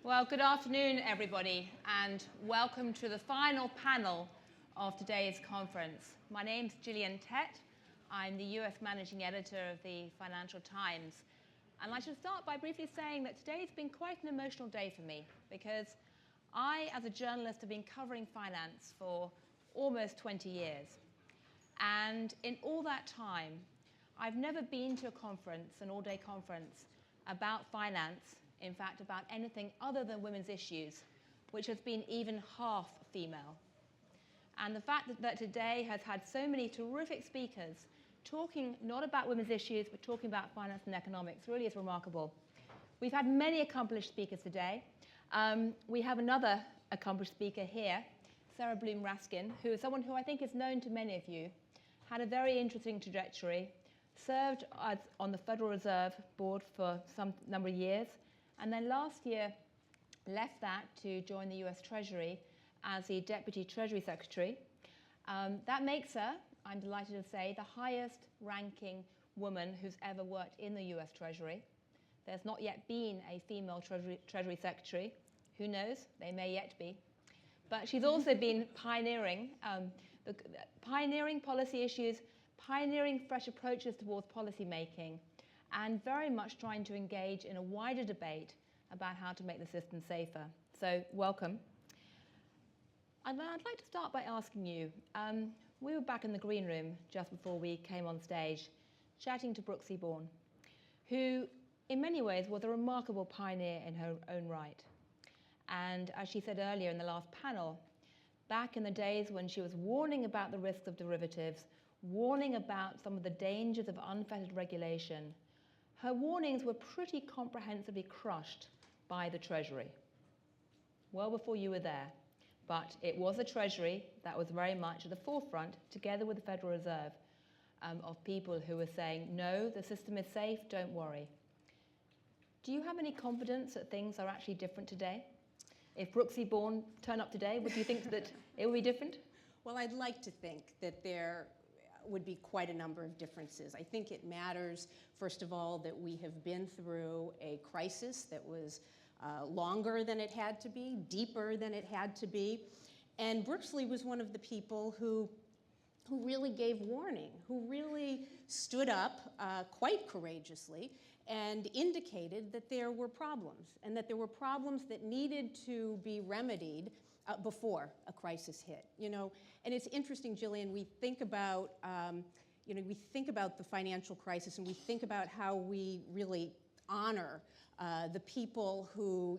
Well, good afternoon, everybody, and welcome to the final panel of today's conference. My name's Gillian Tett. I'm the US Managing Editor of the Financial Times. And I should start by briefly saying that today's been quite an emotional day for me because I, as a journalist, have been covering finance for almost 20 years. And in all that time, I've never been to a conference, an all-day conference, about finance, in fact, about anything other than women's issues, which has been even half female. And the fact that today has had so many terrific speakers talking not about women's issues, but talking about finance and economics really is remarkable. We've had many accomplished speakers today. We have another accomplished speaker here, Sarah Bloom Raskin, who is someone who I think is known to many of you, had a very interesting trajectory, served on the Federal Reserve Board for some number of years, and then last year left that to join the US Treasury as the Deputy Treasury Secretary. That makes her, I'm delighted to say, the highest ranking woman who's ever worked in the US Treasury. There's not yet been a female Treasury Secretary. Who knows? They may yet be. But she's also been pioneering policy issues, pioneering fresh approaches towards policy making, and very much trying to engage in a wider debate about how to make the system safer. So welcome. And I'd like to start by asking you, we were back in the green room just before we came on stage, chatting to Brooke Seaborn, who in many ways was a remarkable pioneer in her own right. And as she said earlier in the last panel, back in the days when she was warning about the risks of derivatives, warning about some of the dangers of unfettered regulation, her warnings were pretty comprehensively crushed by the Treasury. Well before you were there. But it was a Treasury that was very much at the forefront, together with the Federal Reserve, of people who were saying, no, the system is safe, don't worry. Do you have any confidence that things are actually different today? If Brooke Seaborn turned up today, would you think that it would be different? Well, I'd like to think that there would be quite a number of differences. I think it matters, first of all, that we have been through a crisis that was longer than it had to be, deeper than it had to be. And Brooksley was one of the people who really gave warning, who really stood up quite courageously and indicated that there were problems, and that there were problems that needed to be remedied before a crisis hit. You know, and it's interesting, Gillian, we think about the financial crisis, and we think about how we really honor the people who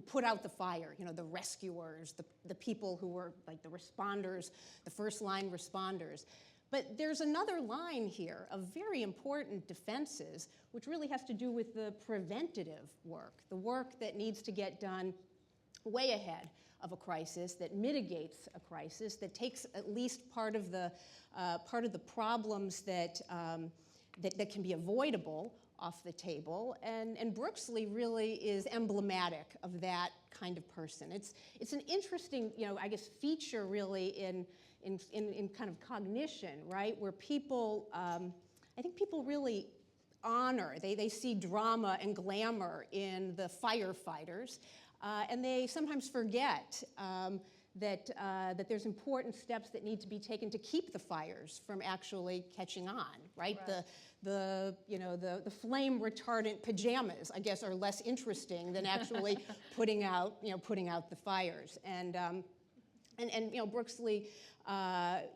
put out the fire, the rescuers, the people who were like the responders, the first line responders. But there's another line here of very important defenses, which really has to do with the preventative work, the work that needs to get done way ahead of a crisis, that mitigates a crisis, that takes at least part of the problems that can be avoidable off the table, and Brooksley really is emblematic of that kind of person. It's an interesting, I guess, feature really in kind of cognition, right, where people, I think people really honor, they see drama and glamour in the firefighters, and they sometimes forget that there's important steps that need to be taken to keep the fires from actually catching on, right? The flame retardant pajamas, I guess, are less interesting than actually putting out the fires. And Brooksley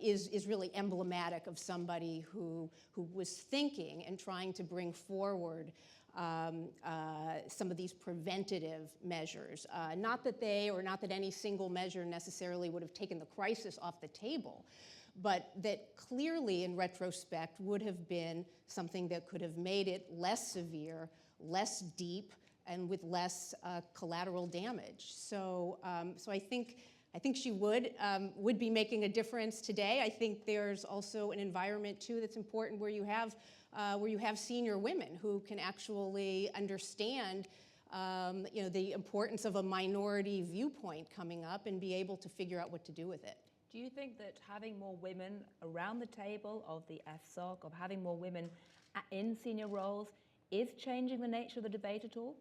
is really emblematic of somebody who was thinking and trying to bring forward some of these preventative measures. Not that any single measure necessarily would have taken the crisis off the table, but that clearly in retrospect would have been something that could have made it less severe, less deep, and with less collateral damage. So I think she would be making a difference today. I think there's also an environment too that's important where you have senior women who can actually understand the importance of a minority viewpoint coming up and be able to figure out what to do with it. Do you think that having more women around the table of the FSOC, of having more women in senior roles, is changing the nature of the debate at all?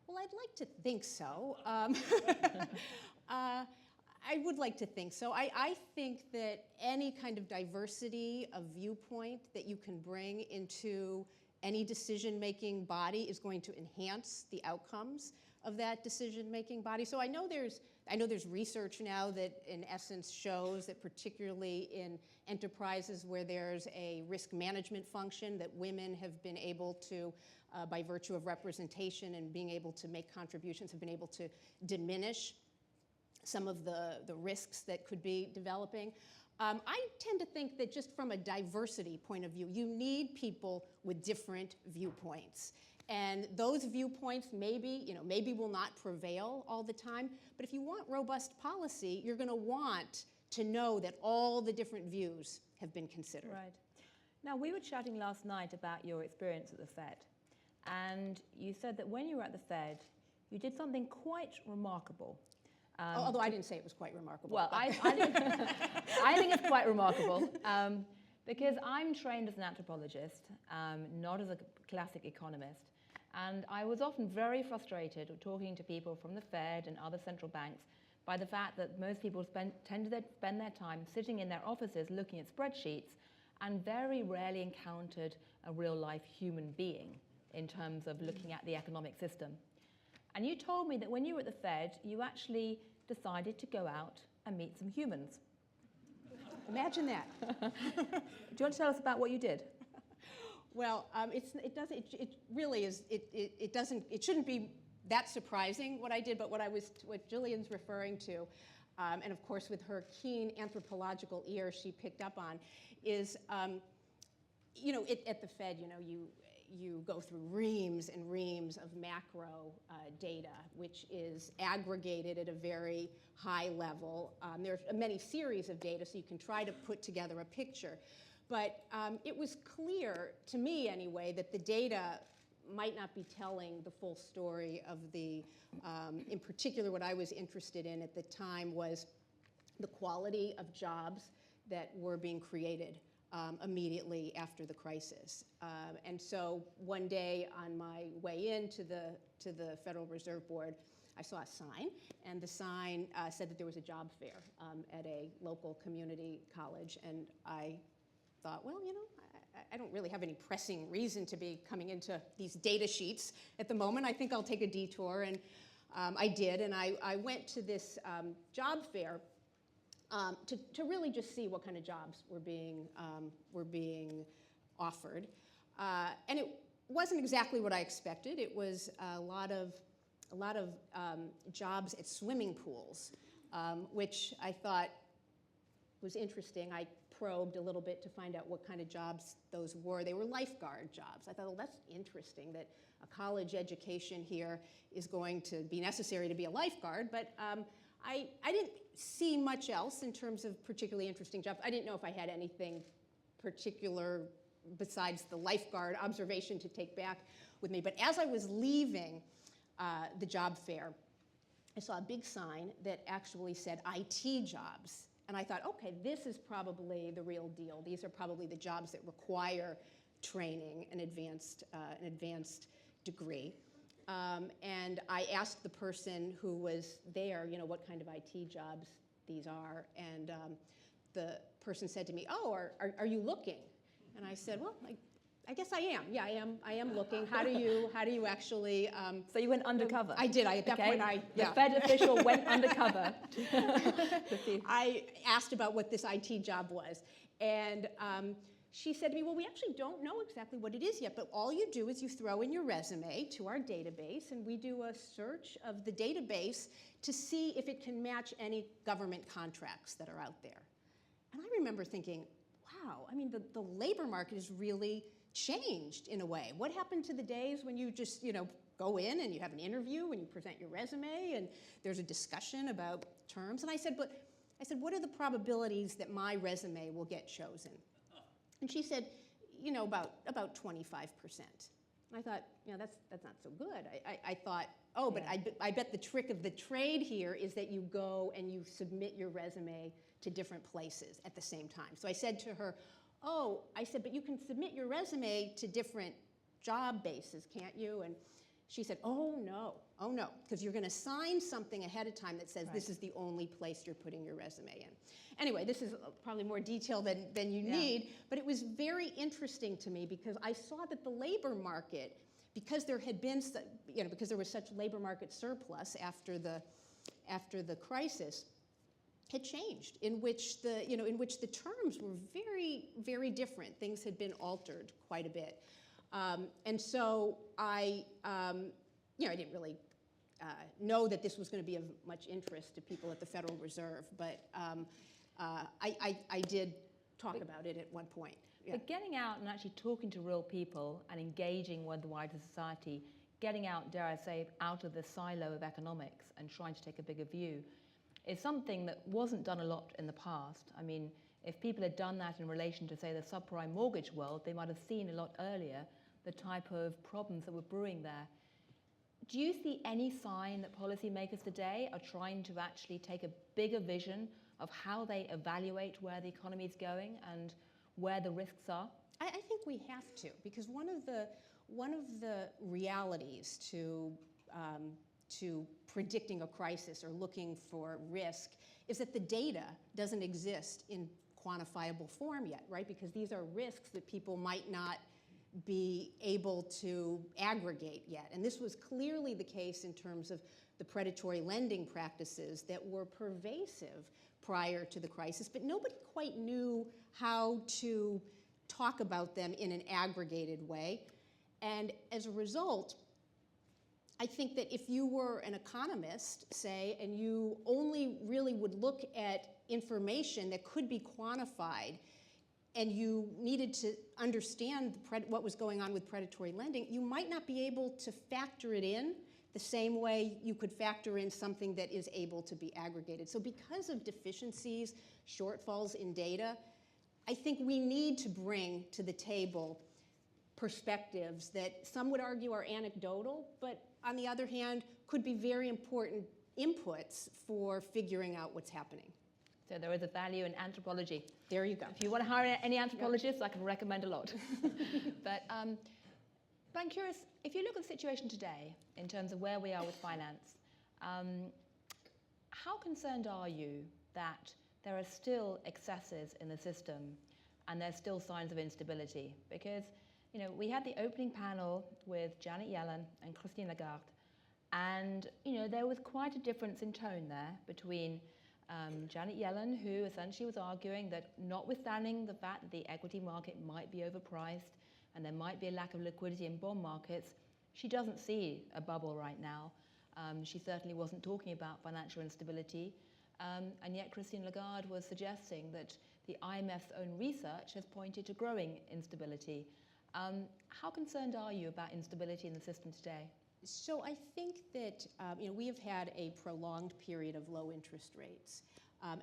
Well, Well, I'd like to think so. I would like to think so. I think that any kind of diversity of viewpoint that you can bring into any decision-making body is going to enhance the outcomes of that decision-making body. So I know there's research now that in essence shows that particularly in enterprises where there's a risk management function, that women have been able to, by virtue of representation and being able to make contributions, have been able to diminish some of the risks that could be developing. I tend to think that just from a diversity point of view, you need people with different viewpoints. And those viewpoints maybe will not prevail all the time, but if you want robust policy, you're going to want to know that all the different views have been considered. Right. Now, we were chatting last night about your experience at the Fed, and you said that when you were at the Fed, you did something quite remarkable. Although I didn't say it was quite remarkable. Well, I think it's quite remarkable because I'm trained as an anthropologist, not as a classic economist. And I was often very frustrated talking to people from the Fed and other central banks by the fact that most people tend to spend their time sitting in their offices looking at spreadsheets and very rarely encountered a real-life human being in terms of looking at the economic system. And you told me that when you were at the Fed, you actually decided to go out and meet some humans. Imagine that. Do you want to tell us about what you did? Well, it shouldn't be that surprising what I did, but what Gillian's referring to, and of course with her keen anthropological ear she picked up on, is, at the Fed, you go through reams and reams of macro data, which is aggregated at a very high level. There are many series of data, so you can try to put together a picture. But it was clear, to me anyway, that the data might not be telling the full story of the, in particular what I was interested in at the time was the quality of jobs that were being created immediately after the crisis. And so one day on my way into the Federal Reserve Board, I saw a sign, and the sign said that there was a job fair at a local community college, and I thought, well, I don't really have any pressing reason to be coming into these data sheets at the moment. I think I'll take a detour, and I did, and I went to this job fair to really just see what kind of jobs were being offered. And it wasn't exactly what I expected. It was a lot of jobs at swimming pools, which I thought was interesting. I probed a little bit to find out what kind of jobs those were. They were lifeguard jobs. I thought, well, that's interesting that a college education here is going to be necessary to be a lifeguard, but I didn't see much else in terms of particularly interesting jobs. I didn't know if I had anything particular besides the lifeguard observation to take back with me. But as I was leaving the job fair, I saw a big sign that actually said IT jobs. And I thought, okay, this is probably the real deal. These are probably the jobs that require training, an advanced degree. And I asked the person who was there, what kind of IT jobs these are. And the person said to me, oh, are you looking? And I said, well, I guess I am. Yeah, I am looking. How do you actually? So you went undercover. I did. At that point, The Fed official went undercover. I asked about what this IT job was, and she said to me, well, we actually don't know exactly what it is yet, but all you do is you throw in your resume to our database, and we do a search of the database to see if it can match any government contracts that are out there. And I remember thinking, wow, I mean, the labor market is really changed in a way. What happened to the days when you just, go in and you have an interview and you present your resume and there's a discussion about terms? And I said, what are the probabilities that my resume will get chosen? And she said, about 25%. And I thought, that's not so good. I thought, but I bet the trick of the trade here is that you go and you submit your resume to different places at the same time. So I said to her, but you can submit your resume to different job bases, can't you? And she said, oh Oh no, because you're going to sign something ahead of time that says this is the only place you're putting your resume in. Anyway, this is probably more detail than you need, but it was very interesting to me because I saw that the labor market, because there had been, because there was such labor market surplus after the crisis, had changed, in which the terms were very, very different. Things had been altered quite a bit, and so I didn't really know that this was going to be of much interest to people at the Federal Reserve, but I did talk about it at one point. Yeah. But getting out and actually talking to real people and engaging with the wider society, getting out, dare I say, out of the silo of economics and trying to take a bigger view is something that wasn't done a lot in the past. I mean, if people had done that in relation to, say, the subprime mortgage world, they might have seen a lot earlier the type of problems that were brewing there. Do you see any sign that policymakers today are trying to actually take a bigger vision of how they evaluate where the economy is going and where the risks are? I think we have to, because one of the realities to predicting a crisis or looking for risk is that the data doesn't exist in quantifiable form yet, right? Because these are risks that people might not be able to aggregate yet. And this was clearly the case in terms of the predatory lending practices that were pervasive prior to the crisis, but nobody quite knew how to talk about them in an aggregated way. And as a result, I think that if you were an economist, say, and you only really would look at information that could be quantified, and you needed to understand what was going on with predatory lending, you might not be able to factor it in the same way you could factor in something that is able to be aggregated. So because of deficiencies, shortfalls in data, I think we need to bring to the table perspectives that some would argue are anecdotal, but on the other hand, could be very important inputs for figuring out what's happening. So there is a value in anthropology. There you go. If you want to hire any anthropologists, I can recommend a lot. But I'm curious, if you look at the situation today in terms of where we are with finance, how concerned are you that there are still excesses in the system and there's still signs of instability? Because we had the opening panel with Janet Yellen and Christine Lagarde, and there was quite a difference in tone there between Janet Yellen, who essentially was arguing that notwithstanding the fact that the equity market might be overpriced and there might be a lack of liquidity in bond markets, she doesn't see a bubble right now. She certainly wasn't talking about financial instability, and yet Christine Lagarde was suggesting that the IMF's own research has pointed to growing instability. How concerned are you about instability in the system today? So I think that we have had a prolonged period of low interest rates,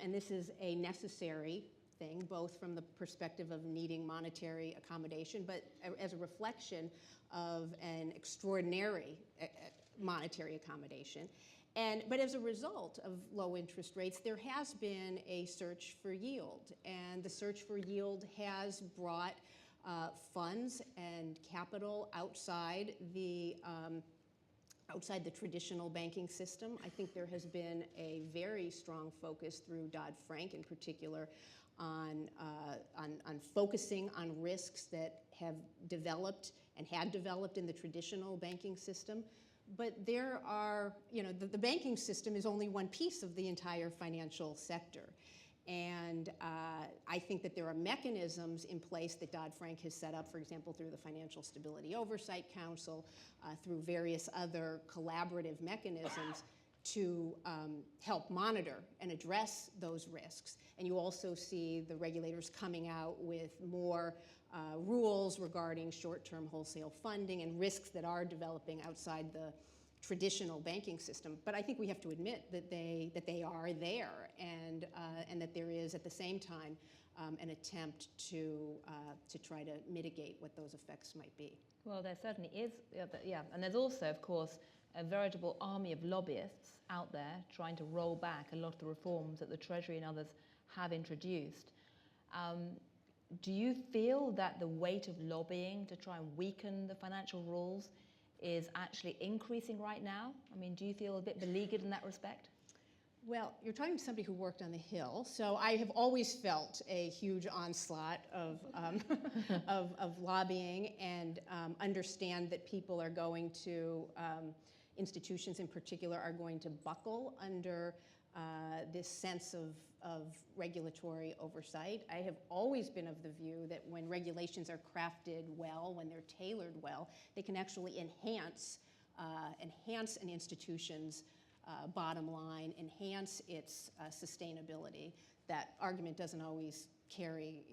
and this is a necessary thing, both from the perspective of needing monetary accommodation, but as a reflection of an extraordinary monetary accommodation. But as a result of low interest rates, there has been a search for yield, and the search for yield has brought funds and capital outside the traditional banking system. I think there has been a very strong focus through Dodd-Frank in particular on focusing on risks that have developed and had developed in the traditional banking system. But there are, the banking system is only one piece of the entire financial sector. And I think that there are mechanisms in place that Dodd-Frank has set up, for example, through the Financial Stability Oversight Council, through various other collaborative mechanisms to help monitor and address those risks. And you also see the regulators coming out with more rules regarding short-term wholesale funding and risks that are developing outside the traditional banking system. But I think we have to admit that they are there, and that there is at the same time an attempt to try to mitigate what those effects might be. Well, there certainly is, yeah. And there's also, of course, a veritable army of lobbyists out there trying to roll back a lot of the reforms that the Treasury and others have introduced. Do you feel that the weight of lobbying to try and weaken the financial rules is actually increasing right now? I mean, do you feel a bit beleaguered in that respect? Well, you're talking to somebody who worked on the Hill, so I have always felt a huge onslaught of, of lobbying, and understand that people are going to, institutions in particular are going to buckle under this sense of regulatory oversight. I have always been of the view that when regulations are crafted well, when they're tailored well, they can actually enhance an institution's bottom line, enhance its sustainability. That argument doesn't always carry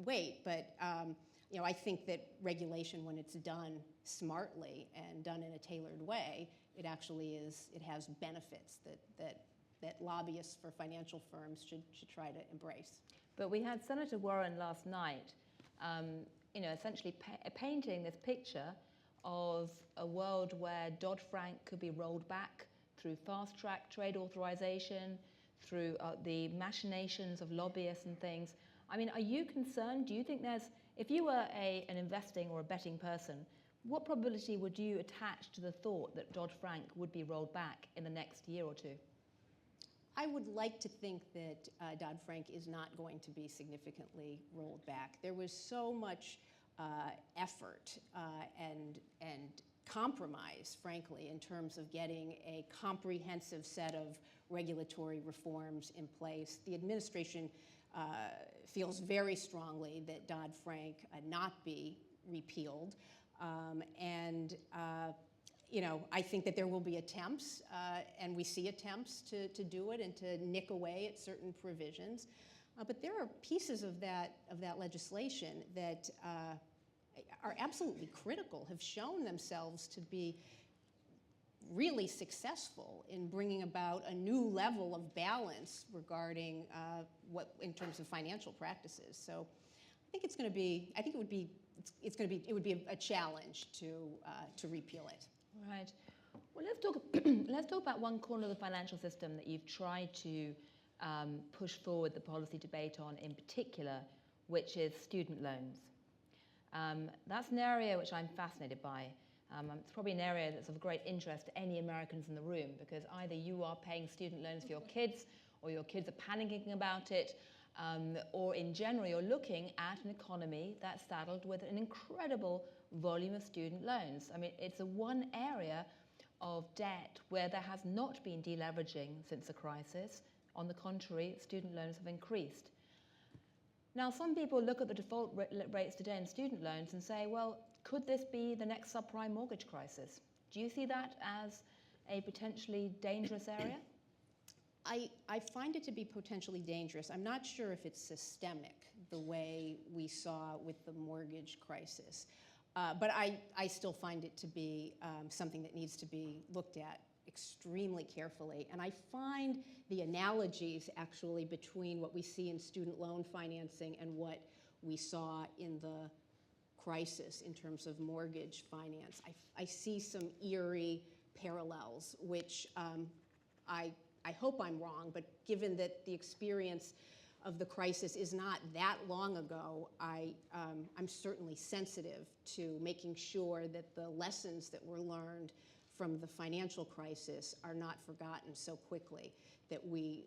weight, but I think that regulation, when it's done smartly and done in a tailored way, it has benefits that lobbyists for financial firms should try to embrace. But we had Senator Warren last night, essentially painting this picture of a world where Dodd-Frank could be rolled back through fast-track trade authorization, through the machinations of lobbyists and things. I mean, are you concerned? Do you think if you were an investing or a betting person, what probability would you attach to the thought that Dodd-Frank would be rolled back in the next year or two? I would like to think that Dodd-Frank is not going to be significantly rolled back. There was so much effort and compromise, frankly, in terms of getting a comprehensive set of regulatory reforms in place. The administration feels very strongly that Dodd-Frank not be repealed, I think that there will be attempts, and we see attempts to do it and to nick away at certain provisions. But there are pieces of that legislation that are absolutely critical, have shown themselves to be really successsable in bringing about a new level of balance regarding in terms of financial practices. So I think it would be a challenge to repeal it. Right. Well, let's talk about one corner of the financial system that you've tried to push forward the policy debate on in particular, which is student loans. That's an area which I'm fascinated by. It's probably an area that's of great interest to any Americans in the room, because either you are paying student loans for your kids, or your kids are panicking about it, or in general you're looking at an economy that's saddled with an incredible volume of student loans. I mean, it's the one area of debt where there has not been deleveraging since the crisis. On the contrary, student loans have increased. Now, some people look at the default rates today in student loans and say, well, could this be the next subprime mortgage crisis? Do you see that as a potentially dangerous area? I find it to be potentially dangerous. I'm not sure if it's systemic the way we saw with the mortgage crisis. But I still find it to be something that needs to be looked at extremely carefully. And I find the analogies actually between what we see in student loan financing and what we saw in the crisis in terms of mortgage finance. I see some eerie parallels, which I hope I'm wrong, but given that the experience of the crisis is not that long ago, I'm certainly sensitive to making sure that the lessons that were learned from the financial crisis are not forgotten so quickly, that we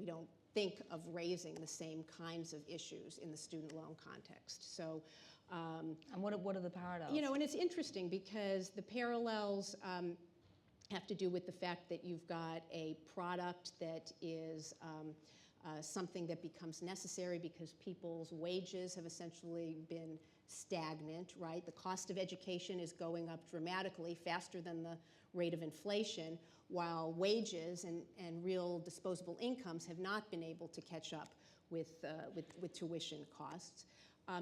don't think of raising the same kinds of issues in the student loan context. So, and what are the parallels? And it's interesting because the parallels have to do with the fact that you've got a product that is something that becomes necessary because people's wages have essentially been stagnant, right? The cost of education is going up dramatically, faster than the rate of inflation, while wages and real disposable incomes have not been able to catch up with tuition costs.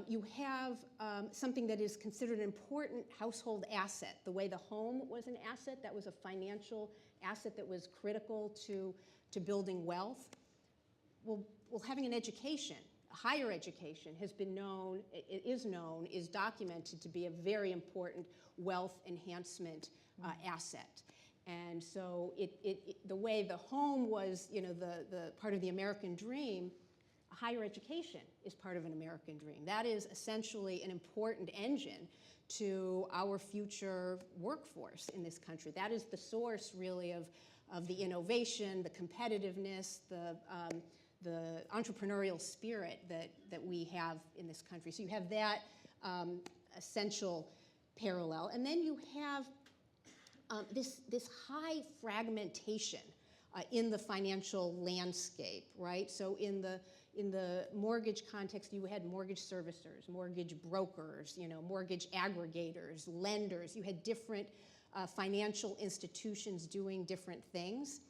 You have something that is considered an important household asset. The way the home was an asset, that was a financial asset that was critical to building wealth. Well, having an education, a higher education, is documented to be a very important wealth enhancement asset. And so the way the home was, the part of the American dream, higher education is part of an American dream. That is essentially an important engine to our future workforce in this country. That is the source, really, of the innovation, the competitiveness, the entrepreneurial spirit that we have in this country. So you have that essential parallel. And then you have this high fragmentation in the financial landscape, right? So in the mortgage context, you had mortgage servicers, mortgage brokers, mortgage aggregators, lenders. You had different financial institutions doing different things.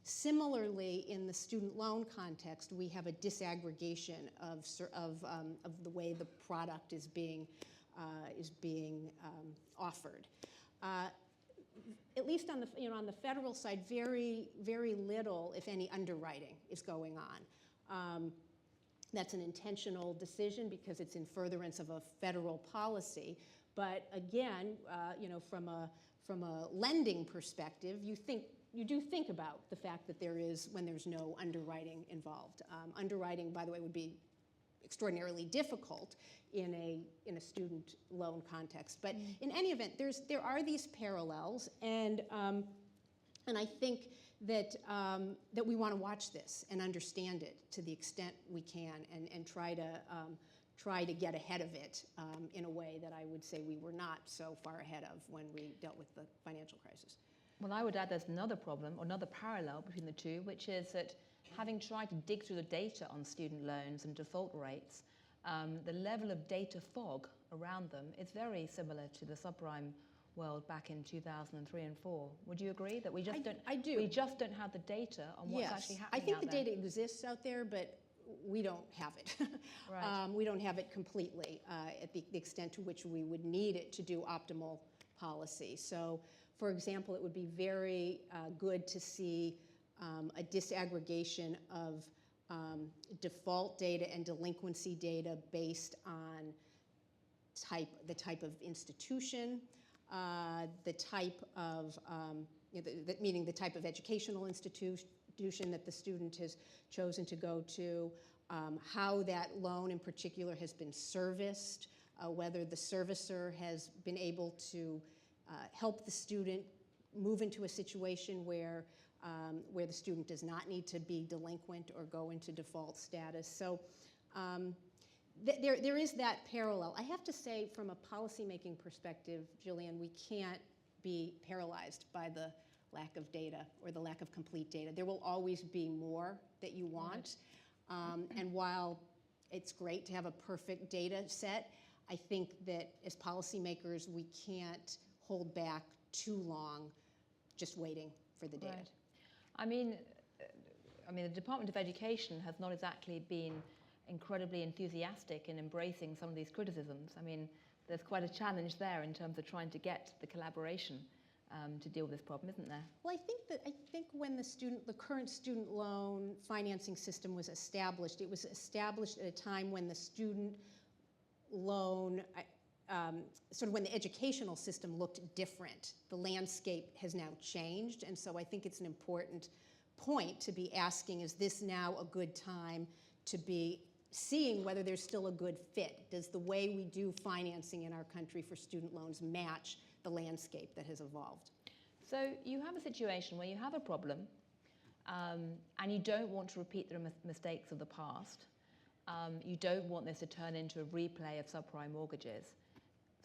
Similarly, in the student loan context, we have a disaggregation of the way the product is being offered. At least on the federal side, very, very little, if any, underwriting is going on. That's an intentional decision because it's in furtherance of a federal policy. But again, from a lending perspective, you do think about the fact that when there's no underwriting involved. Underwriting, by the way, would be extraordinarily difficult in a student loan context. But in any event, there are these parallels, and I think that we want to watch this and understand it to the extent we can, and try to get ahead of it in a way that I would say we were not so far ahead of when we dealt with the financial crisis. Well, I would add there's another problem, or another parallel between the two, which is that having tried to dig through the data on student loans and default rates, the level of data fog around them is very similar to the subprime world back in 2003 and 4. Would you agree that we just don't? I do. We just don't think the data on what's actually happening. I think the data exists out there, but we don't have it. Right. We don't have it completely at the extent to which we would need it to do optimal policy. So, for example, it would be very good to see a disaggregation of default data and delinquency data based on the type of institution, the type of, meaning the type of educational institution that the student has chosen to go to, how that loan in particular has been serviced, whether the servicer has been able to help the student move into a situation where the student does not need to be delinquent or go into default status. So there is that parallel. I have to say, from a policymaking perspective, Gillian, we can't be paralyzed by the lack of data or the lack of complete data. There will always be more that you want. And while it's great to have a perfect data set, I think that as policymakers, we can't hold back too long just waiting for the data. Right. I mean, the Department of Education has not exactly been incredibly enthusiastic in embracing some of these criticisms. I mean, there's quite a challenge there in terms of trying to get the collaboration to deal with this problem, isn't there? Well, I think when the current student loan financing system was established, it was established at a time when the student loan, sort of when the educational system looked different. The landscape has now changed, and so I think it's an important point to be asking, is this now a good time to be seeing whether there's still a good fit? Does the way we do financing in our country for student loans match the landscape that has evolved? So you have a situation where you have a problem and you don't want to repeat the mistakes of the past. You don't want this to turn into a replay of subprime mortgages.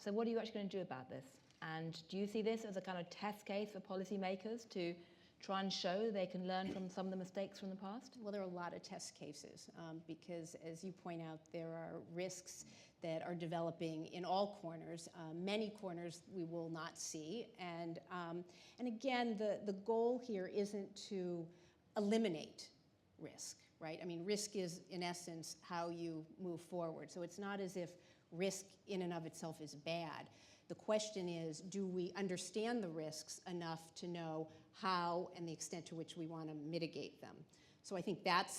So what are you actually going to do about this? And do you see this as a kind of test case for policymakers to try and show they can learn from some of the mistakes from the past? Well, there are a lot of test cases because, as you point out, there are risks that are developing in all corners. Many corners we will not see. And again, the goal here isn't to eliminate risk, right? I mean, risk is, in essence, how you move forward. So it's not as if risk in and of itself is bad. The question is, do we understand the risks enough to know how and the extent to which we want to mitigate them? So I think that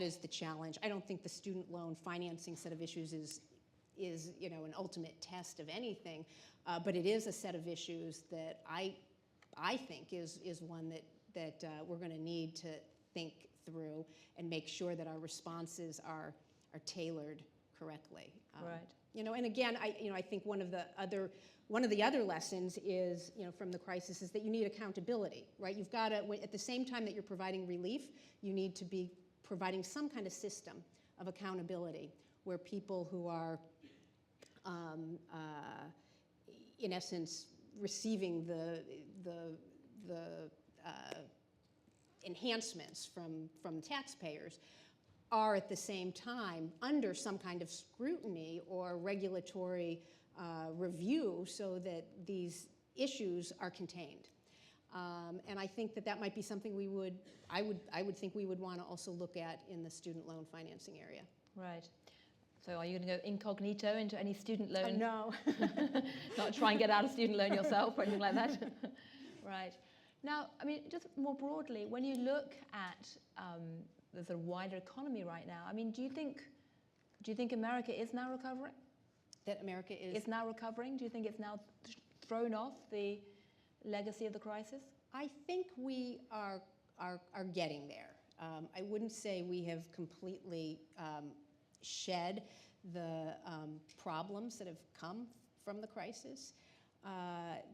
is the challenge. I don't think the student loan financing set of issues is an ultimate test of anything, but it is a set of issues that I think is one that we're going to need to think through and make sure that our responses are tailored correctly. Right. You know, and again, I think one of the other lessons is, from the crisis is that you need accountability, right? You've got to, at the same time that you're providing relief, you need to be providing some kind of system of accountability where people who are, in essence, receiving the enhancements from taxpayers are at the same time under some kind of scrutiny or regulatory review so that these issues are contained. And I think that might be something I would think we would want to also look at in the student loan financing area. Right. So are you going to go incognito into any student loan? No. Not try and get out a student loan yourself or anything like that? Right. Now, I mean, just more broadly, when you look at the sort of wider economy right now, I mean, do you think America is now recovering? That America is now recovering? Do you think it's now thrown off the legacy of the crisis? I think we are getting there. I wouldn't say we have completely shed the problems that have come from the crisis.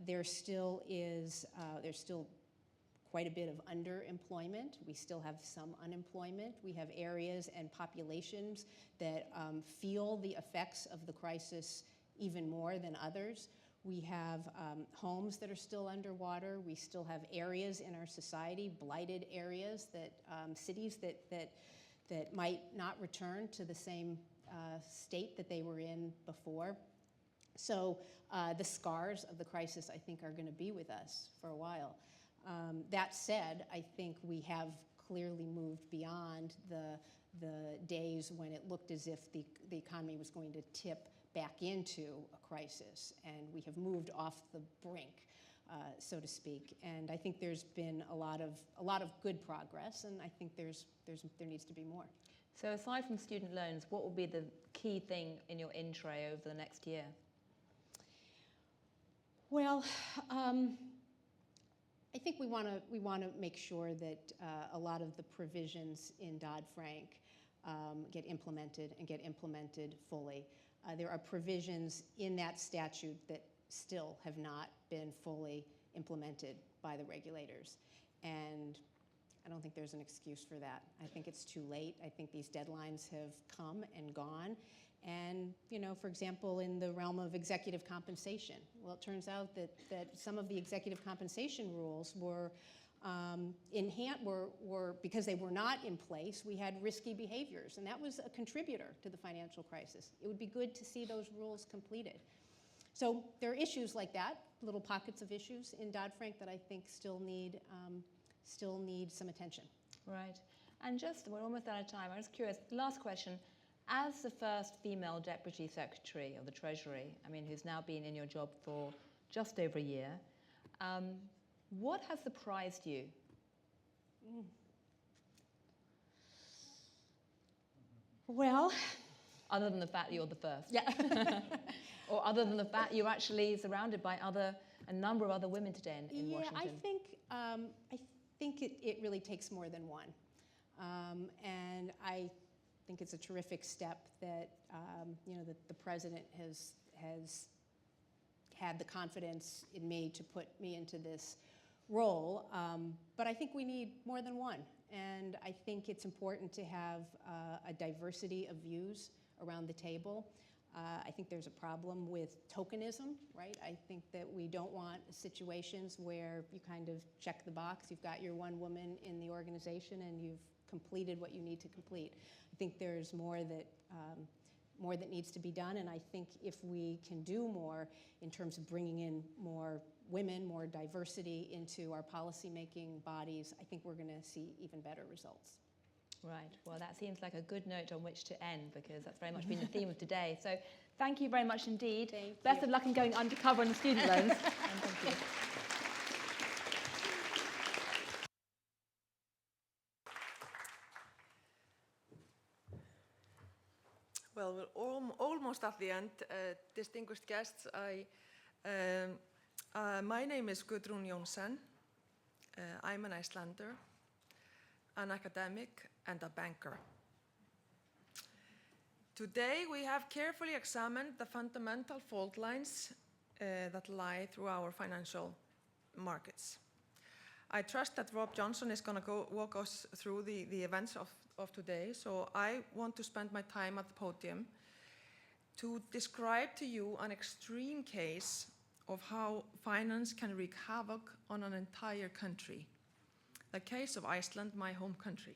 There's still quite a bit of underemployment. We still have some unemployment. We have areas and populations that feel the effects of the crisis even more than others. We have homes that are still underwater. We still have areas in our society, blighted areas, that cities that might not return to the same state that they were in before. So the scars of the crisis, I think, are going to be with us for a while. That said, I think we have clearly moved beyond the days when it looked as if the economy was going to tip back into a crisis, and we have moved off the brink, so to speak. And I think there's been a lot of good progress, and I think there needs to be more. So aside from student loans, what will be the key thing in your in tray over the next year? Well, I think we want to make sure that a lot of the provisions in Dodd-Frank get implemented fully. There are provisions in that statute that still have not been fully implemented by the regulators, and I don't think there's an excuse for that. I think it's too late. I think these deadlines have come and gone. And, for example, in the realm of executive compensation, well, it turns out that some of the executive compensation rules were because they were not in place, we had risky behaviors, and that was a contributor to the financial crisis. It would be good to see those rules completed. So there are issues like that, little pockets of issues in Dodd-Frank that I think still need some attention. Right. And we're almost out of time. I was curious, last question. As the first female Deputy Secretary of the Treasury, who's now been in your job for just over a year, what has surprised you? Well, other than the fact that you're the first. Yeah. Or other than the fact you're actually surrounded by a number of other women today in Washington. I think it really takes more than one. And I think it's a terrific step that that the president has had the confidence in me to put me into this role. But I think we need more than one, and I think it's important to have a diversity of views around the table. I think there's a problem with tokenism, right? I think that we don't want situations where you kind of check the box. You've got your one woman in the organization and you've completed what you need to complete. I think there's more that needs to be done, and I think if we can do more in terms of bringing in more women, more diversity into our policy-making bodies, I think we're going to see even better results. Right. Well, that seems like a good note on which to end, because that's very much been the theme of today. So thank you very much indeed. Best of luck in going undercover on the student loans. And thank you. Well, we're almost at the end. Distinguished guests, my name is Gudrun Johnsen. I'm an Icelander. an academic, and a banker. Today, we have carefully examined the fundamental fault lines that lie through our financial markets. I trust that Rob Johnsen is going to walk us through the events of today, so I want to spend my time at the podium to describe to you an extreme case of how finance can wreak havoc on an entire country. The case of Iceland, my home country.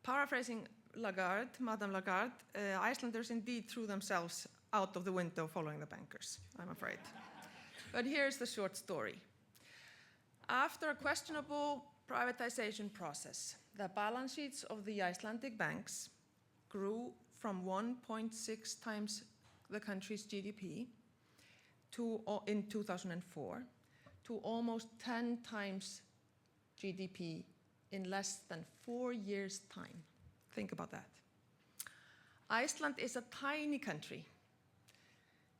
Paraphrasing Madame Lagarde, Icelanders indeed threw themselves out of the window following the bankers, I'm afraid. But here's the short story. After a questionable privatization process, the balance sheets of the Icelandic banks grew from 1.6 times the country's GDP in 2004 to almost 10 times GDP in less than 4 years' time. Think about that. Iceland is a tiny country.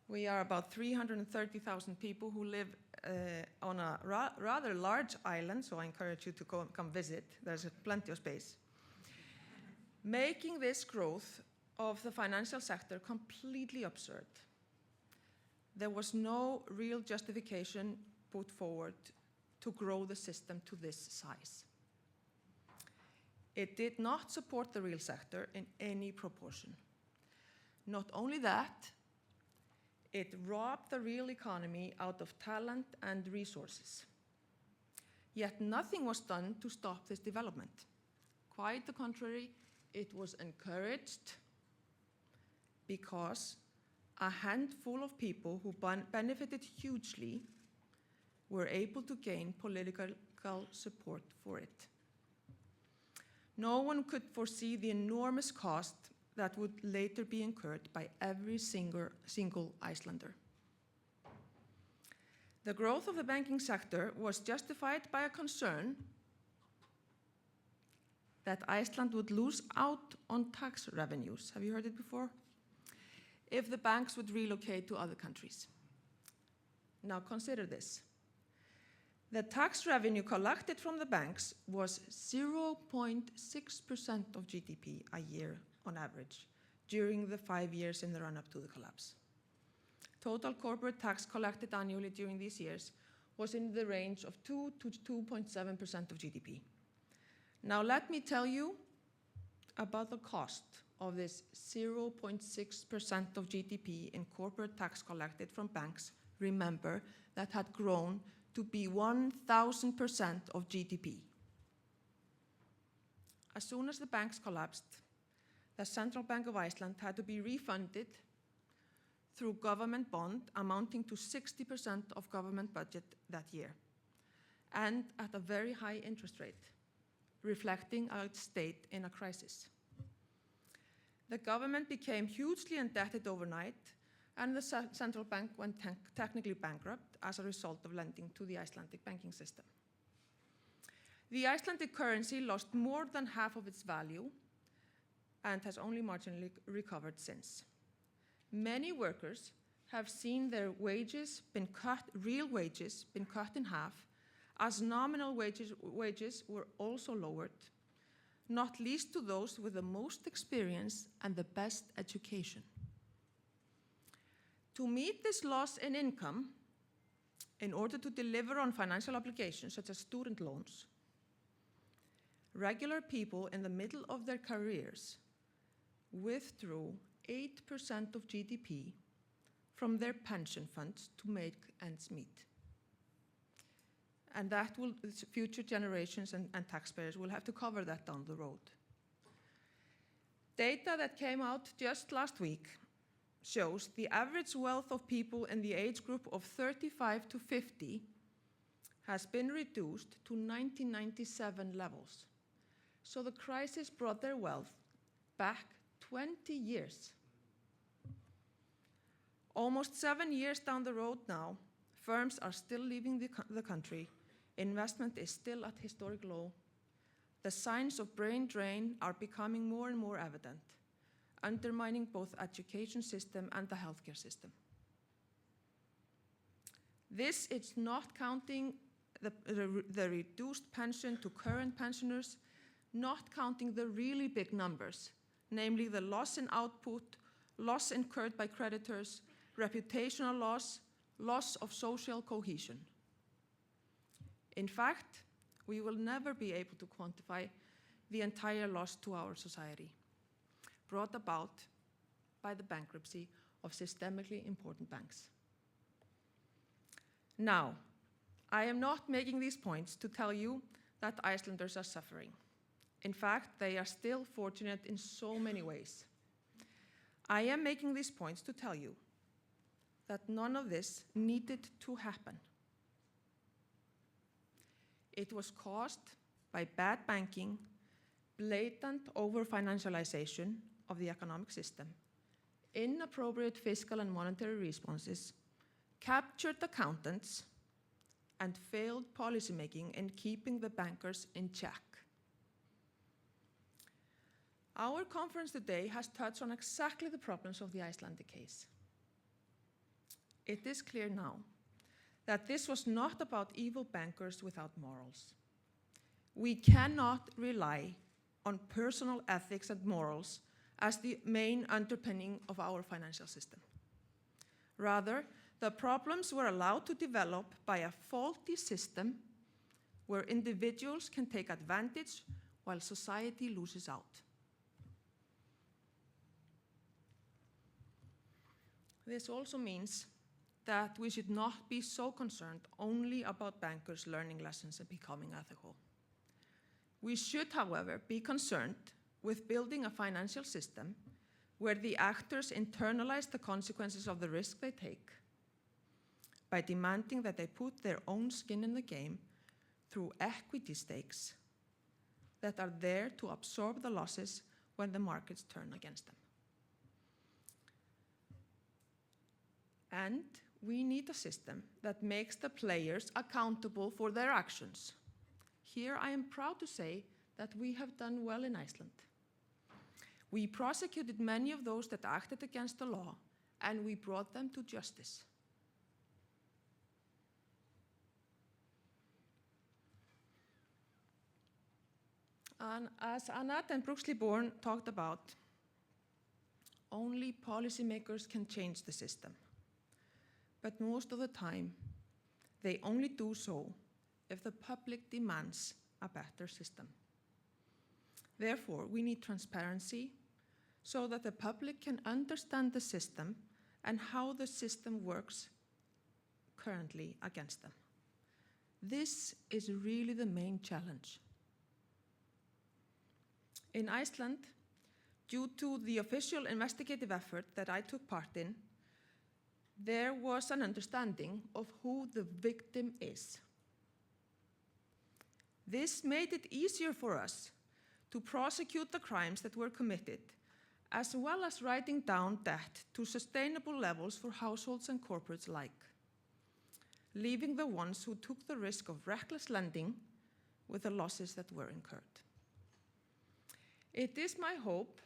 We are about 330,000 people who live on a rather large island, so I encourage you to come visit. There's plenty of space. Making this growth of the financial sector completely absurd. There was no real justification put forward to grow the system to this size. It did not support the real sector in any proportion. Not only that, it robbed the real economy out of talent and resources. Yet nothing was done to stop this development. Quite the contrary, it was encouraged because a handful of people who benefited hugely were able to gain political support for it. No one could foresee the enormous cost that would later be incurred by every single Icelander. The growth of the banking sector was justified by a concern that Iceland would lose out on tax revenues. Have you heard it before? If the banks would relocate to other countries. Now consider this. The tax revenue collected from the banks was 0.6% of GDP a year on average during the 5 years in the run-up to the collapse. Total corporate tax collected annually during these years was in the range of 2 to 2.7% of GDP. Now let me tell you about the cost of this 0.6% of GDP in corporate tax collected from banks, remember, that had grown to be 1,000% of GDP. As soon as the banks collapsed, the Central Bank of Iceland had to be refunded through government bond amounting to 60% of government budget that year, and at a very high interest rate, reflecting a state in a crisis. The government became hugely indebted overnight, and the central bank went technically bankrupt as a result of lending to the Icelandic banking system. The Icelandic currency lost more than half of its value and has only marginally recovered since. Many workers have seen their wages been cut, real wages been cut in half, as nominal wages were also lowered, not least to those with the most experience and the best education. To meet this loss in income, in order to deliver on financial obligations such as student loans, regular people in the middle of their careers withdrew 8% of GDP from their pension funds to make ends meet. And that will, future generations and taxpayers will have to cover that down the road. Data that came out just last week shows the average wealth of people in the age group of 35 to 50 has been reduced to 1997 levels. So the crisis brought their wealth back 20 years. Almost 7 years down the road now, firms are still leaving the country. Investment is still at historic low. The signs of brain drain are becoming more and more evident, undermining both education system and the healthcare system. This is not counting the reduced pension to current pensioners, not counting the really big numbers, namely the loss in output, loss incurred by creditors, reputational loss, loss of social cohesion. In fact, we will never be able to quantify the entire loss to our society, brought about by the bankruptcy of systemically important banks. Now, I am not making these points to tell you that Icelanders are suffering. In fact, they are still fortunate in so many ways. I am making these points to tell you that none of this needed to happen. It was caused by bad banking, blatant over-financialization of the economic system, inappropriate fiscal and monetary responses, captured accountants, and failed policymaking in keeping the bankers in check. Our conference today has touched on exactly the problems of the Icelandic case. It is clear now that this was not about evil bankers without morals. We cannot rely on personal ethics and morals as the main underpinning of our financial system. Rather, the problems were allowed to develop by a faulty system where individuals can take advantage while society loses out. This also means that we should not be so concerned only about bankers learning lessons and becoming ethical. We should, however, be concerned with building a financial system where the actors internalize the consequences of the risk they take by demanding that they put their own skin in the game through equity stakes that are there to absorb the losses when the markets turn against them. And we need a system that makes the players accountable for their actions. Here I am proud to say that we have done well in Iceland. We prosecuted many of those that acted against the law, and we brought them to justice. And as Annette and Brooksley Bourne talked about, only policymakers can change the system. But most of the time, they only do so if the public demands a better system. Therefore, we need transparency so that the public can understand the system and how the system works currently against them. This is really the main challenge. In Iceland, due to the official investigative effort that I took part in, there was an understanding of who the victim is. This made it easier for us to prosecute the crimes that were committed, as well as writing down debt to sustainable levels for households and corporates alike, leaving the ones who took the risk of reckless lending with the losses that were incurred. It is my hope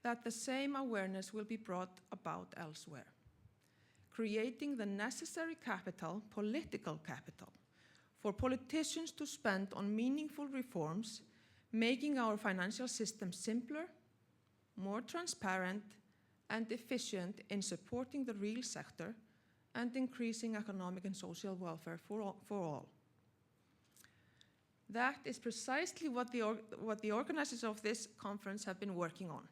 that the same awareness will be brought about elsewhere, creating the necessary capital, political capital, for politicians to spend on meaningful reforms, making our financial system simpler, more transparent, and efficient in supporting the real sector and increasing economic and social welfare for all. That is precisely what the organizers of this conference have been working on.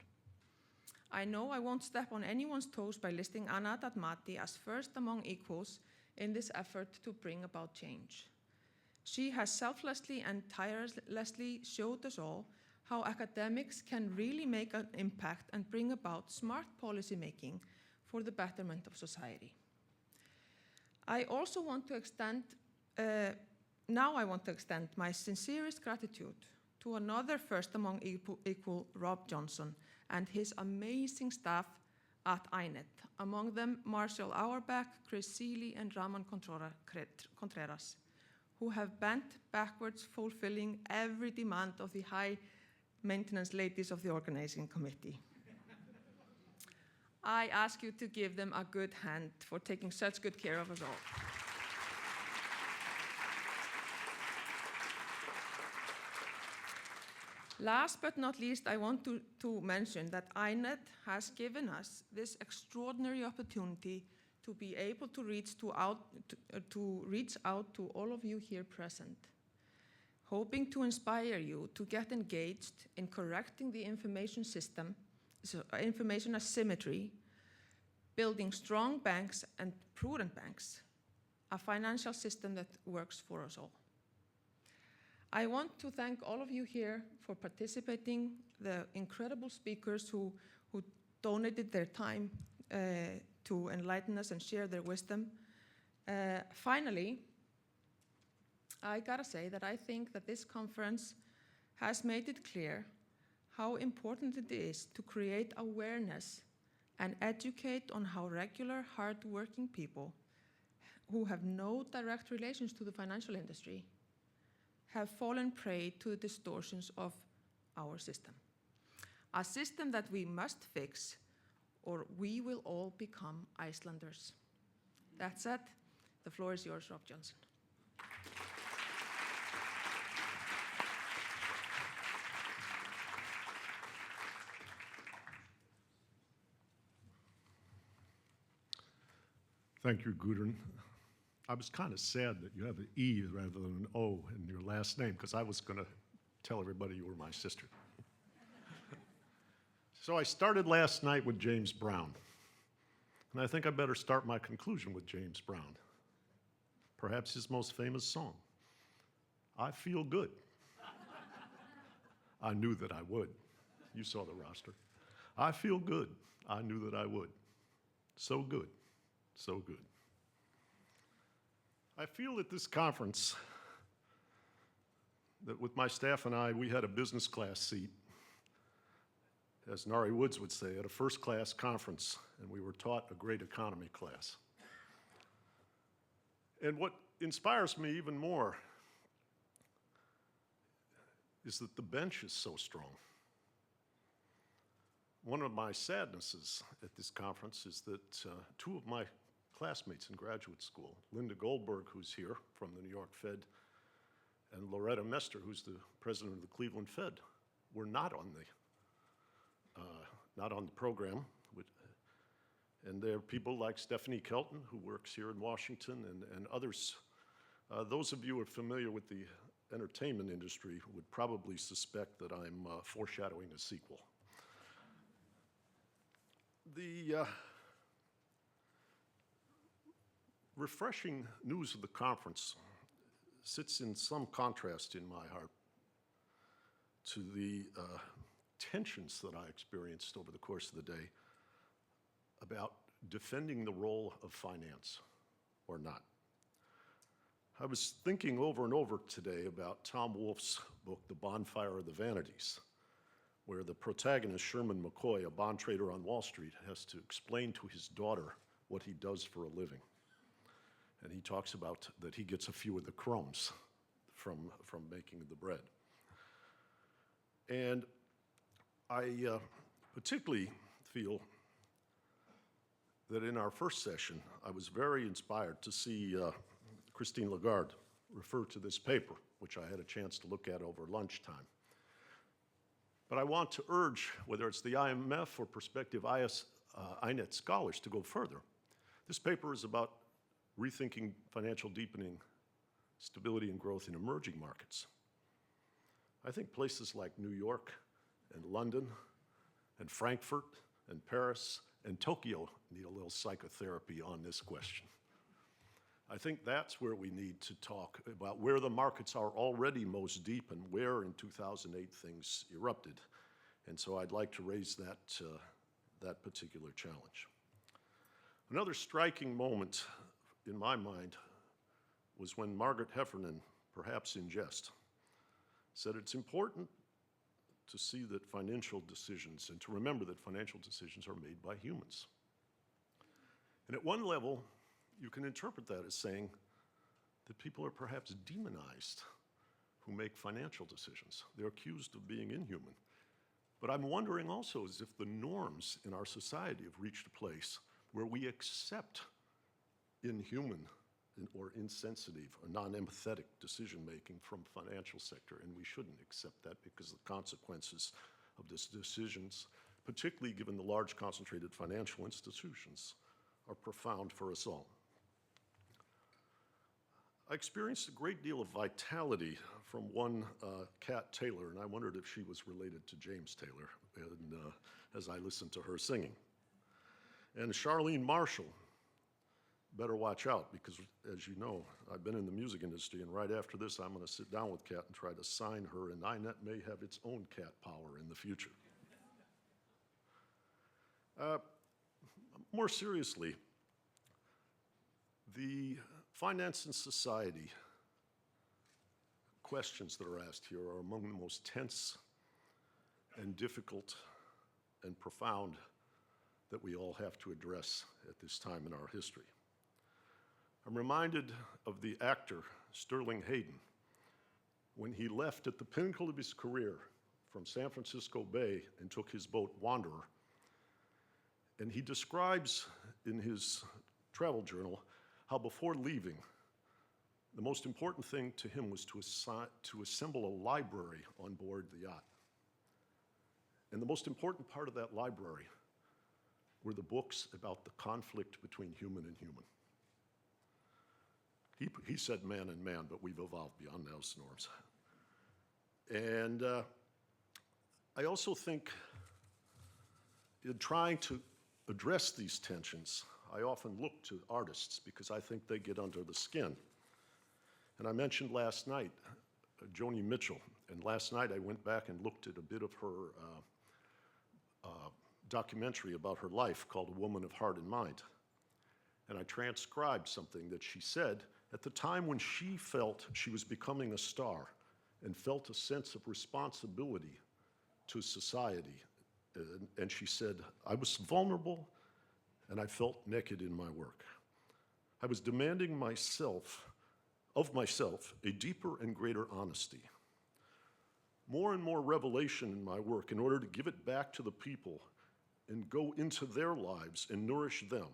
I know I won't step on anyone's toes by listing Anna Dadmati as first among equals in this effort to bring about change. She has selflessly and tirelessly showed us all how academics can really make an impact and bring about smart policy making for the betterment of society. I want to extend my sincerest gratitude to another first among equal, Rob Johnsen, and his amazing staff at INET, among them Marshall Auerbach, Chris Seeley, and Ramon Contreras, who have bent backwards fulfilling every demand of the high maintenance ladies of the organizing committee. I ask you to give them a good hand for taking such good care of us all. Last but not least, I want to mention that INET has given us this extraordinary opportunity to be able to reach out to all of you here present, hoping to inspire you to get engaged in correcting the information system, information asymmetry, building strong banks and prudent banks, a financial system that works for us all. I want to thank all of you here for participating, the incredible speakers who donated their time to enlighten us and share their wisdom. Finally, I gotta say that I think that this conference has made it clear how important it is to create awareness and educate on how regular, hard-working people who have no direct relations to the financial industry have fallen prey to the distortions of our system. A system that we must fix, or we will all become Icelanders. That said, the floor is yours, Rob Johnsen. Thank you, Gudrun. I was kind of sad that you have an E rather than an O in your last name, because I was going to tell everybody you were my sister. So I started last night with James Brown, and I think I better start my conclusion with James Brown, perhaps his most famous song, I Feel Good. I knew that I would. You saw the roster. I feel good. I knew that I would. So good. So good. I feel at this conference that with my staff and I, we had a business class seat, as Nari Woods would say, at a first class conference, and we were taught a great economy class. And what inspires me even more is that the bench is so strong. One of my sadnesses at this conference is that two of my classmates in graduate school, Linda Goldberg, who's here from the New York Fed, and Loretta Mester, who's the president of the Cleveland Fed, were not on the program. And there are people like Stephanie Kelton, who works here in Washington, and others. Those of you who are familiar with the entertainment industry would probably suspect that I'm foreshadowing a sequel. The refreshing news of the conference sits in some contrast in my heart to the tensions that I experienced over the course of the day about defending the role of finance or not. I was thinking over and over today about Tom Wolfe's book, The Bonfire of the Vanities, where the protagonist, Sherman McCoy, a bond trader on Wall Street, has to explain to his daughter what he does for a living. And he talks about that he gets a few of the crumbs from making the bread. And I particularly feel that in our first session, I was very inspired to see Christine Lagarde refer to this paper, which I had a chance to look at over lunchtime. But I want to urge, whether it's the IMF or prospective INET scholars, to go further. This paper is about rethinking financial deepening, stability and growth in emerging markets. I think places like New York and London and Frankfurt and Paris and Tokyo need a little psychotherapy on this question. I think that's where we need to talk about where the markets are already most deep and where in 2008 things erupted. And so I'd like to raise that particular challenge. Another striking moment in my mind was when Margaret Heffernan, perhaps in jest, said it's important to see that financial decisions and to remember that financial decisions are made by humans. And at one level, you can interpret that as saying that people are perhaps demonized who make financial decisions. They're accused of being inhuman. But I'm wondering also as if the norms in our society have reached a place where we accept inhuman or insensitive or non-empathetic decision-making from financial sector, and we shouldn't accept that because the consequences of these decisions, particularly given the large concentrated financial institutions, are profound for us all. I experienced a great deal of vitality from one Kat Taylor, and I wondered if she was related to James Taylor as I listened to her singing. And Charlene Marshall, better watch out, because as you know, I've been in the music industry, and right after this, I'm going to sit down with Kat and try to sign her, and INET may have its own cat power in the future. More seriously, the finance and society questions that are asked here are among the most tense and difficult and profound that we all have to address at this time in our history. I'm reminded of the actor Sterling Hayden when he left at the pinnacle of his career from San Francisco Bay and took his boat Wanderer. And he describes in his travel journal how before leaving, the most important thing to him was to assemble a library on board the yacht. And the most important part of that library were the books about the conflict between human and human. He said man and man, but we've evolved beyond those norms. And I also think in trying to address these tensions, I often look to artists because I think they get under the skin. And I mentioned last night Joni Mitchell, and last night I went back and looked at a bit of her documentary about her life called A Woman of Heart and Mind. And I transcribed something that she said at the time when she felt she was becoming a star and felt a sense of responsibility to society. And she said, I was vulnerable and I felt naked in my work. I was demanding of myself a deeper and greater honesty. More and more revelation in my work in order to give it back to the people and go into their lives and nourish them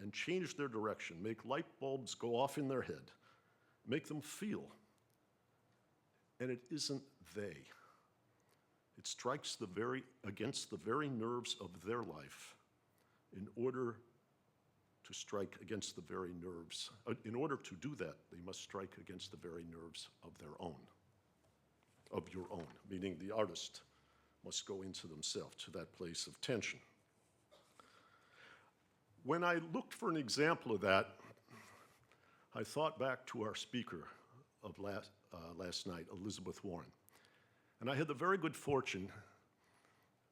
and change their direction, make light bulbs go off in their head, make them feel. And it isn't they. It strikes against the very nerves of their life in order to strike against the very nerves. In order to do that, they must strike against the very nerves of their own, of your own, meaning the artist must go into themselves, to that place of tension. When I looked for an example of that, I thought back to our speaker of last night, Elizabeth Warren. And I had the very good fortune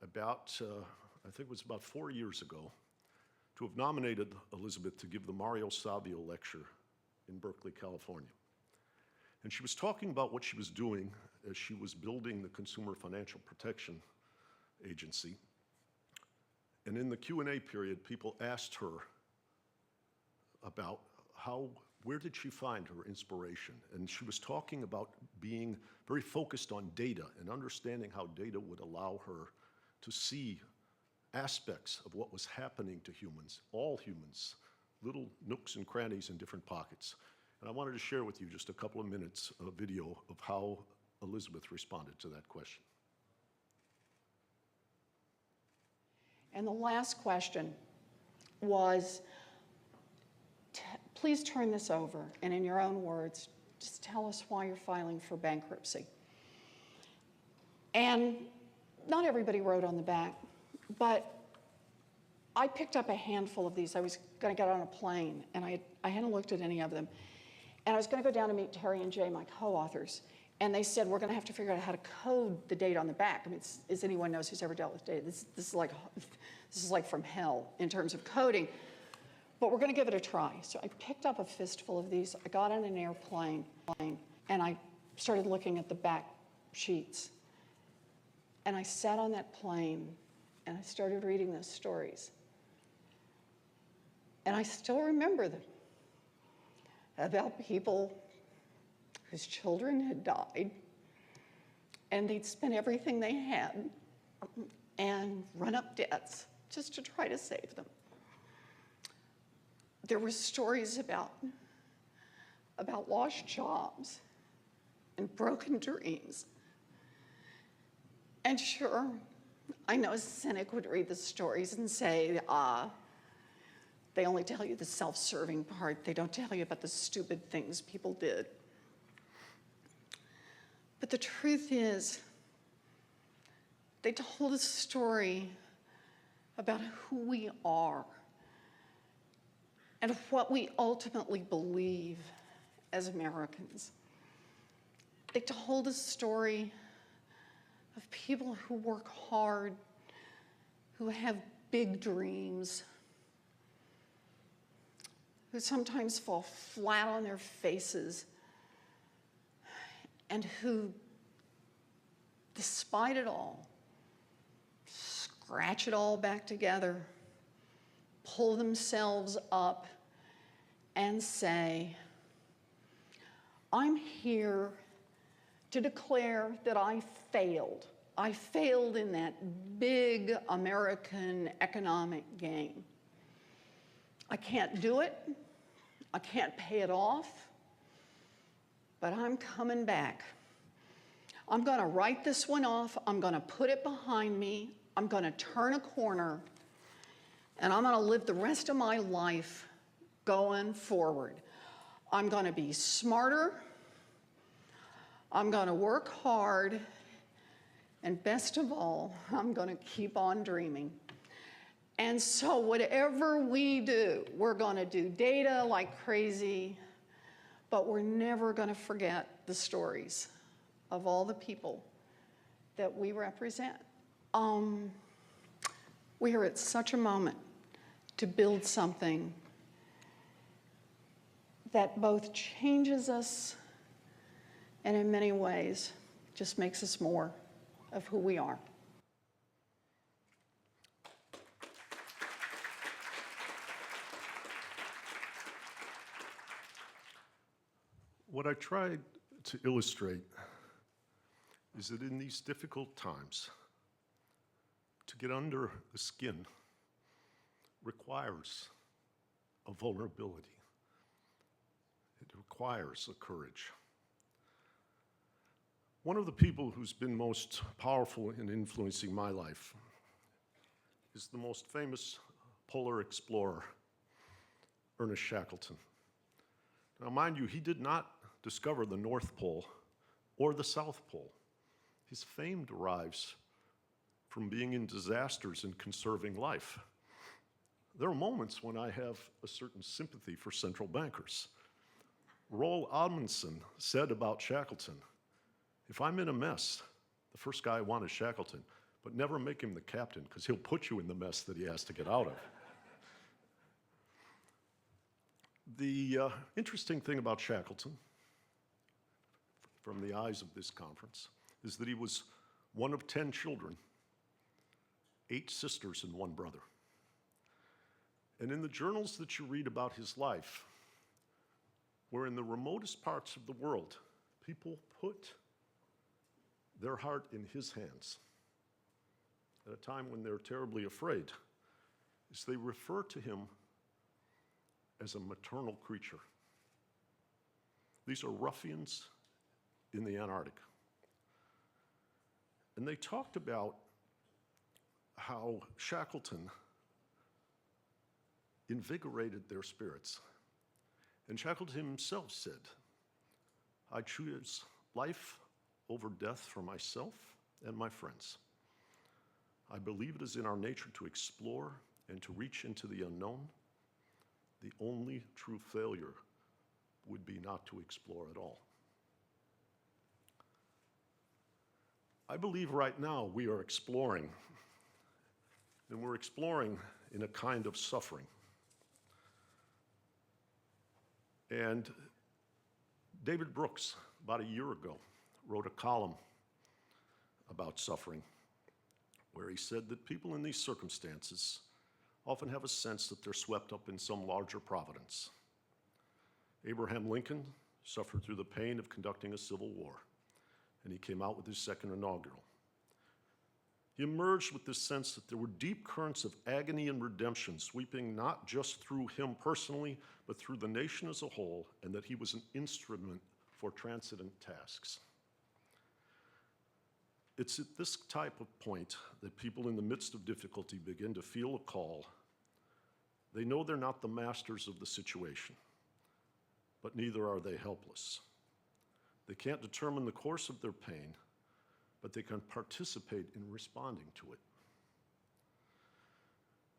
about, I think it was about 4 years ago, to have nominated Elizabeth to give the Mario Savio lecture in Berkeley, California. And she was talking about what she was doing as she was building the Consumer Financial Protection Agency. And in the Q&A period, people asked her about where did she find her inspiration? And she was talking about being very focused on data and understanding how data would allow her to see aspects of what was happening to humans, all humans, little nooks and crannies in different pockets. And I wanted to share with you just a couple of minutes of video of how Elizabeth responded to that question. And the last question was, please turn this over, and in your own words, just tell us why you're filing for bankruptcy. And not everybody wrote on the back, but I picked up a handful of these. I was going to get on a plane, and I hadn't looked at any of them. And I was going to go down to meet Terry and Jay, my co-authors, and they said, we're going to have to figure out how to code the date on the back. I mean, as anyone knows who's ever dealt with data, this is like from hell in terms of coding. But we're going to give it a try. So I picked up a fistful of these. I got on an airplane, and I started looking at the back sheets. And I sat on that plane, and I started reading those stories. And I still remember them, about people whose children had died, and they'd spent everything they had and run up debts just to try to save them. There were stories about about lost jobs and broken dreams. And sure, I know a cynic would read the stories and say, they only tell you the self-serving part. They don't tell you about the stupid things people did. But the truth is, they told a story about who we are and what we ultimately believe as Americans. They told a story of people who work hard, who have big dreams, who sometimes fall flat on their faces, and who, despite it all, scratch it all back together, pull themselves up, and say, I'm here to declare that I failed. I failed in that big American economic game. I can't do it. I can't pay it off. But I'm coming back. I'm going to write this one off. I'm going to put it behind me. I'm going to turn a corner. And I'm going to live the rest of my life going forward. I'm going to be smarter. I'm going to work hard. And best of all, I'm going to keep on dreaming. And so whatever we do, we're going to do data like crazy, but we're never going to forget the stories of all the people that we represent. We are at such a moment to build something that both changes us and in many ways just makes us more of who we are. What I tried to illustrate is that in these difficult times, to get under the skin requires a vulnerability. It requires a courage. One of the people who's been most powerful in influencing my life is the most famous polar explorer, Ernest Shackleton. Now, mind you, he did not discover the North Pole or the South Pole. His fame derives from being in disasters and conserving life. There are moments when I have a certain sympathy for central bankers. Roald Amundsen said about Shackleton, if I'm in a mess, the first guy I want is Shackleton, but never make him the captain because he'll put you in the mess that he has to get out of. The interesting thing about Shackleton, from the eyes of this conference, is that he was one of 10 children, 8 sisters and 1 brother. And in the journals that you read about his life, where in the remotest parts of the world, people put their heart in his hands at a time when they're terribly afraid, is they refer to him as a maternal creature. These are ruffians in the Antarctic. And they talked about how Shackleton invigorated their spirits. And Shackleton himself said, I choose life over death for myself and my friends. I believe it is in our nature to explore and to reach into the unknown. The only true failure would be not to explore at all. I believe right now we are exploring, and we're exploring in a kind of suffering. And David Brooks, about a year ago, wrote a column about suffering, where he said that people in these circumstances often have a sense that they're swept up in some larger providence. Abraham Lincoln suffered through the pain of conducting a civil war, and he came out with his second inaugural. He emerged with this sense that there were deep currents of agony and redemption sweeping not just through him personally, but through the nation as a whole, and that he was an instrument for transcendent tasks. It's at this type of point that people in the midst of difficulty begin to feel a call. They know they're not the masters of the situation, but neither are they helpless. They can't determine the course of their pain, but they can participate in responding to it.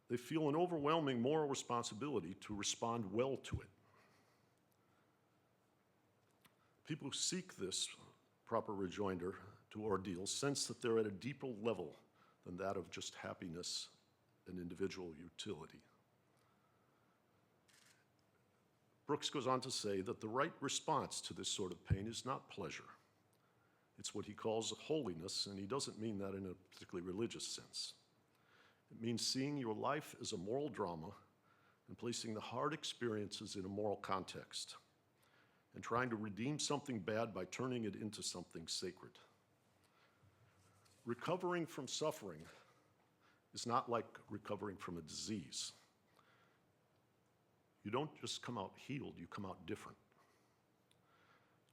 They feel an overwhelming moral responsibility to respond well to it. People who seek this proper rejoinder to ordeals sense that they're at a deeper level than that of just happiness and individual utility. Brooks goes on to say that the right response to this sort of pain is not pleasure. It's what he calls holiness, and he doesn't mean that in a particularly religious sense. It means seeing your life as a moral drama and placing the hard experiences in a moral context and trying to redeem something bad by turning it into something sacred. Recovering from suffering is not like recovering from a disease. You don't just come out healed, you come out different.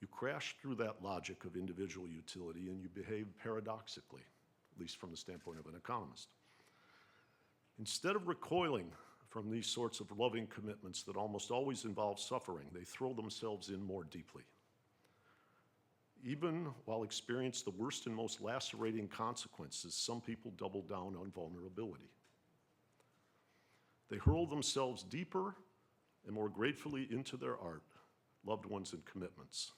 You crash through that logic of individual utility and you behave paradoxically, at least from the standpoint of an economist. Instead of recoiling from these sorts of loving commitments that almost always involve suffering, they throw themselves in more deeply. Even while experiencing the worst and most lacerating consequences, some people double down on vulnerability. They hurl themselves deeper and more gratefully into their art, loved ones, and commitments.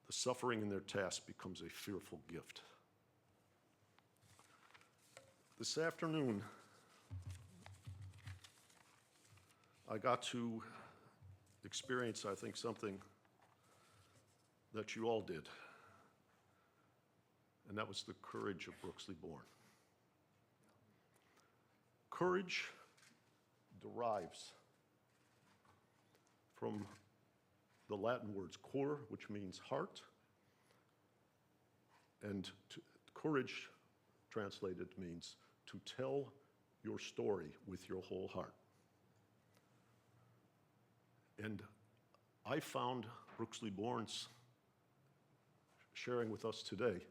The suffering in their task becomes a fearful gift. This afternoon, I got to experience, I think, something that you all did, and that was the courage of Brooksley Born. Courage derives from the Latin words cor, which means heart, and courage translated means to tell your story with your whole heart. And I found Brooksley Born's sharing with us today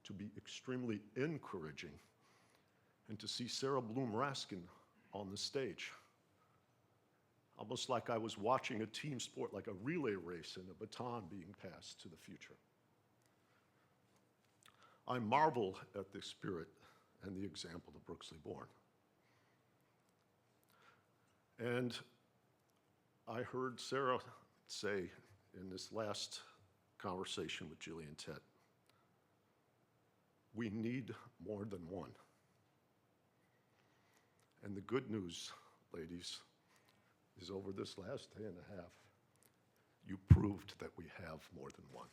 to be extremely encouraging, and to see Sarah Bloom Raskin on the stage, almost like I was watching a team sport, like a relay race and a baton being passed to the future. I marvel at the spirit and the example of Brooksley Born. And I heard Sarah say in this last conversation with Gillian Tett, we need more than one. And the good news, ladies, is over this last day and a half, you proved that we have more than one.